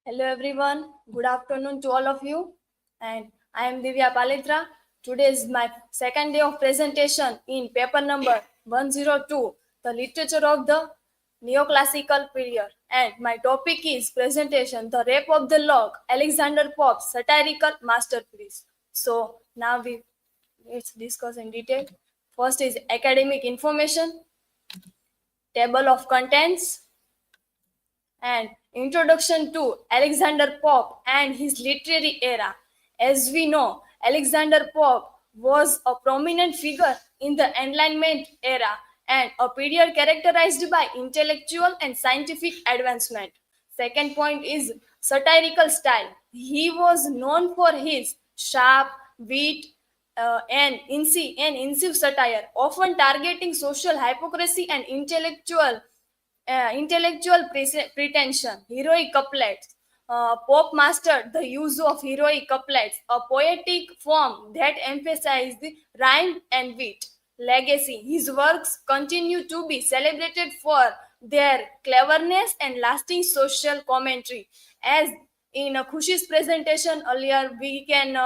Hello everyone, good afternoon to all of you, and I am Divya Palitra. Today is my second day of presentation in paper number 102, the literature of the neoclassical period, and my topic is presentation, the rape of the lock, Alexander Pope's satirical masterpiece. So now let's discuss in detail. First is academic information, table of contents, and introduction to Alexander Pope and his literary era. As we know, Alexander Pope was a prominent figure in the Enlightenment era and a period characterized by intellectual and scientific advancement. Second point is satirical style. He was known for his sharp wit and incisive satire, often targeting social hypocrisy and intellectual pretension, heroic couplets. Pope mastered the use of heroic couplets, a poetic form that emphasized rhyme and wit. Legacy. His works continue to be celebrated for their cleverness and lasting social commentary. As in Khushi's presentation earlier, we can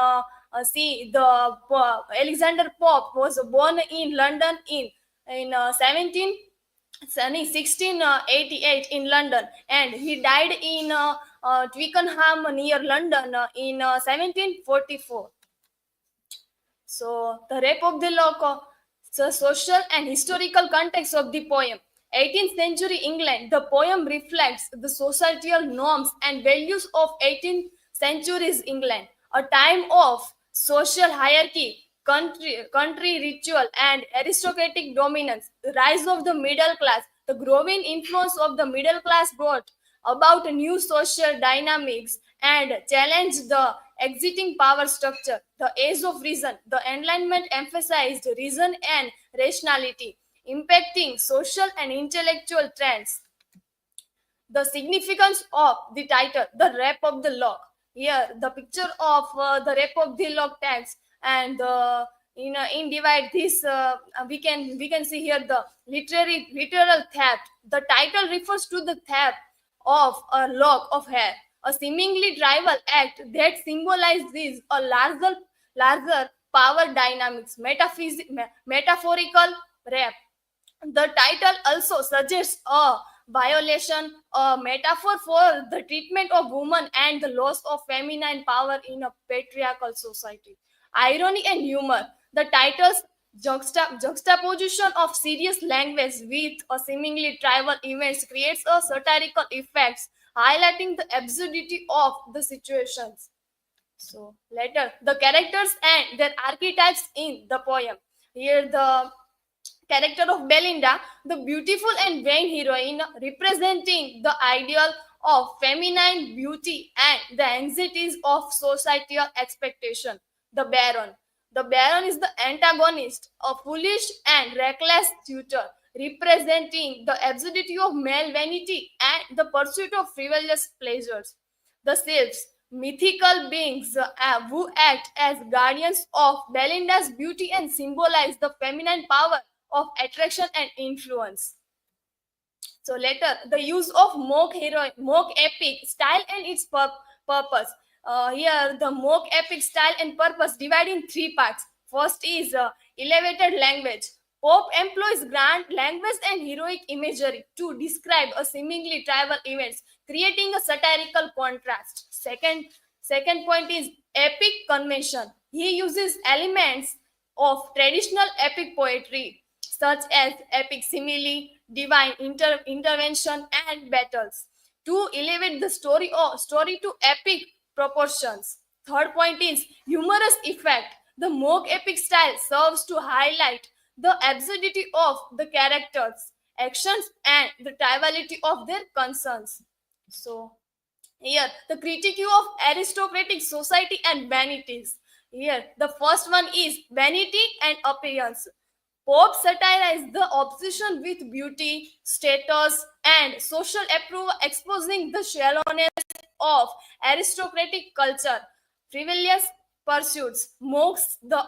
see Alexander Pope was born in London in 1688 in London, and he died in Twickenham near London in 1744. So, the Rape of the Lock, the social and historical context of the poem. 18th century England, the poem reflects the societal norms and values of 18th century's England, a time of social hierarchy, country ritual, and aristocratic dominance. The rise of the middle class, the growing influence of the middle class brought about new social dynamics and challenged the existing power structure. The age of reason, the Enlightenment emphasized reason and rationality, impacting social and intellectual trends. The significance of the title, The Rape of the Lock. Here, the picture of the Rape of the Lock tags, and in divide this, we can see here the literal theft. The title refers to the theft of a lock of hair, a seemingly trivial act that symbolizes a larger power dynamics, metaphorical rape. The title also suggests a violation, a metaphor for the treatment of women and the loss of feminine power in a patriarchal society. Irony and humor. The title's juxtaposition of serious language with a seemingly trivial events creates a satirical effects, highlighting the absurdity of the situations. So later, the characters and their archetypes in the poem. Here, the character of Belinda, the beautiful and vain heroine, representing the ideal of feminine beauty and the anxieties of societal expectation. The Baron. The Baron is the antagonist, a foolish and reckless tutor, representing the absurdity of male vanity and the pursuit of frivolous pleasures. The sylphs, mythical beings who act as guardians of Belinda's beauty and symbolize the feminine power of attraction and influence. So later, the use of mock epic style and its purpose. Here, the mock epic style and purpose divide in three parts. First is elevated language. Pope employs grand language and heroic imagery to describe a seemingly trivial events, creating a satirical contrast. Second point is epic convention. He uses elements of traditional epic poetry such as epic simile, divine intervention, and battles to elevate the story to epic proportions. Third point is humorous effect. The mock epic style serves to highlight the absurdity of the characters, actions, and the triviality of their concerns. So, here, the critique of aristocratic society and vanities. Here, the first one is vanity and appearance. Pope satirized the obsession with beauty, status, and social approval, exposing the shallowness of aristocratic culture. Frivolous pursuits mocks the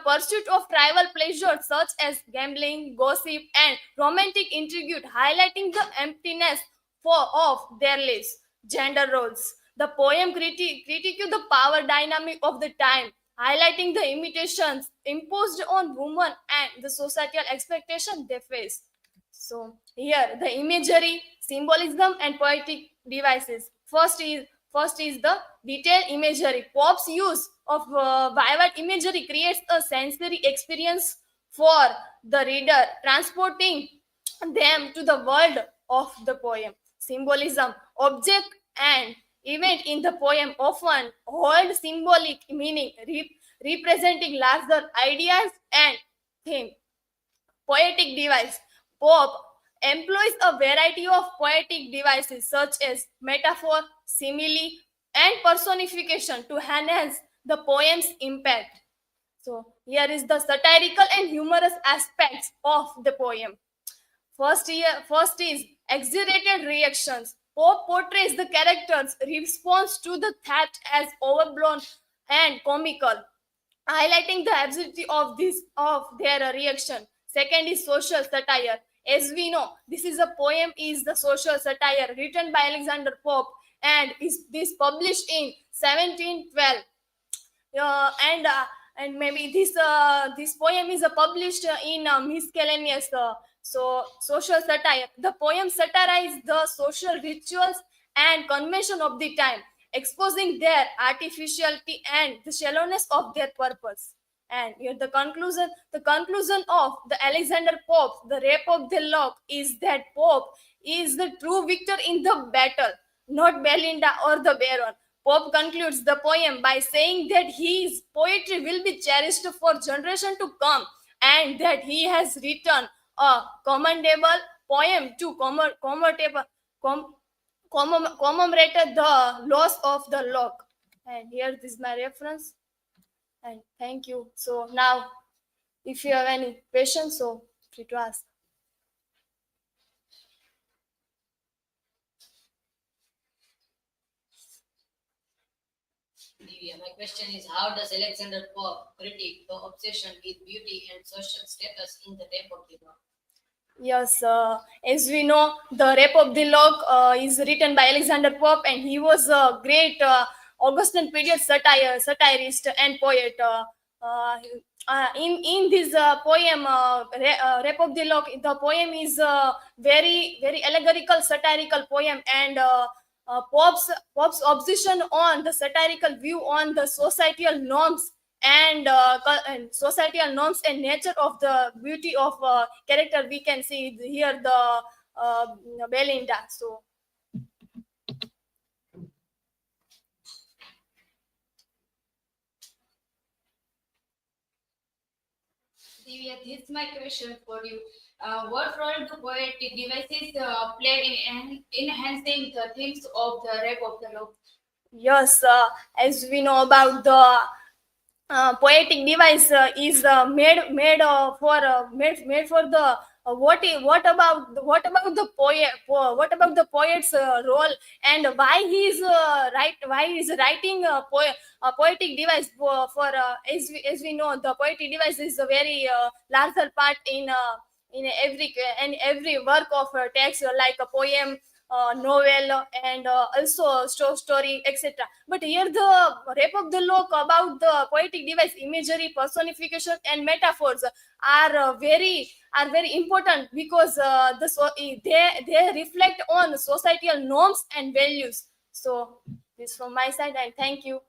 pursuit of trivial pleasures such as gambling, gossip, and romantic intrigue, highlighting the emptiness of their lives. gender roles. The poem critique the power dynamic of the time, highlighting the limitations imposed on women and the societal expectation they face. So here the imagery, symbolism, and poetic devices. First is the detailed imagery. Pop's use of vivid imagery creates a sensory experience for the reader, transporting them to the world of the poem. Symbolism, object and event in the poem often hold symbolic meaning, representing larger ideas and theme. Poetic device. Pope employs a variety of poetic devices such as metaphor, simile, and personification to enhance the poem's impact. So here is the satirical and humorous aspects of the poem. First is exaggerated reactions. Pope portrays the character's response to the threat as overblown and comical, highlighting the absurdity of their reaction. Second is social satire. As we know, this is a poem is the social satire written by Alexander Pope and is this published in 1712. And maybe this poem is published in miscellaneous so social satire. The poem satirized the social rituals and convention of the time, exposing their artificiality and the shallowness of their purpose. And here the conclusion of the Alexander Pope, the rape of the lock, is that Pope is the true victor in the battle, not Belinda or the Baron. Pope concludes the poem by saying that his poetry will be cherished for generations to come and that he has written a commendable poem to com- commemorate the loss of the lock. And here is my reference. And thank you. So now, if you have any questions, so free to ask. Divya, my question is how does Alexander Pope critique the obsession with beauty and social status in the Rape of the Lock? Yes, as we know, the Rape of the Lock is written by Alexander Pope, and he was a great Augustan period satirist and poet. Uh, in this poem, Rape of the Lock, the poem is a very allegorical satirical poem, and Pope's obsession on the satirical view on the societal norms and societal norms and nature of the beauty of character. We can see here the uh, Belinda. So Divya, this is my question for you. What role do poetic devices play in enhancing the themes of the Rape of the Lock? yes, as we know about the poetic device is made for the what about the what about the poet's role, and why he is writing a poetic device as we know, the poetic device is a very larger part in every work of text, like a poem, novel, and also story, etc. But here the Rape of the Lock about the poetic device, imagery, personification, and metaphors are very important because they reflect on societal norms and values. So this from my side, and thank you.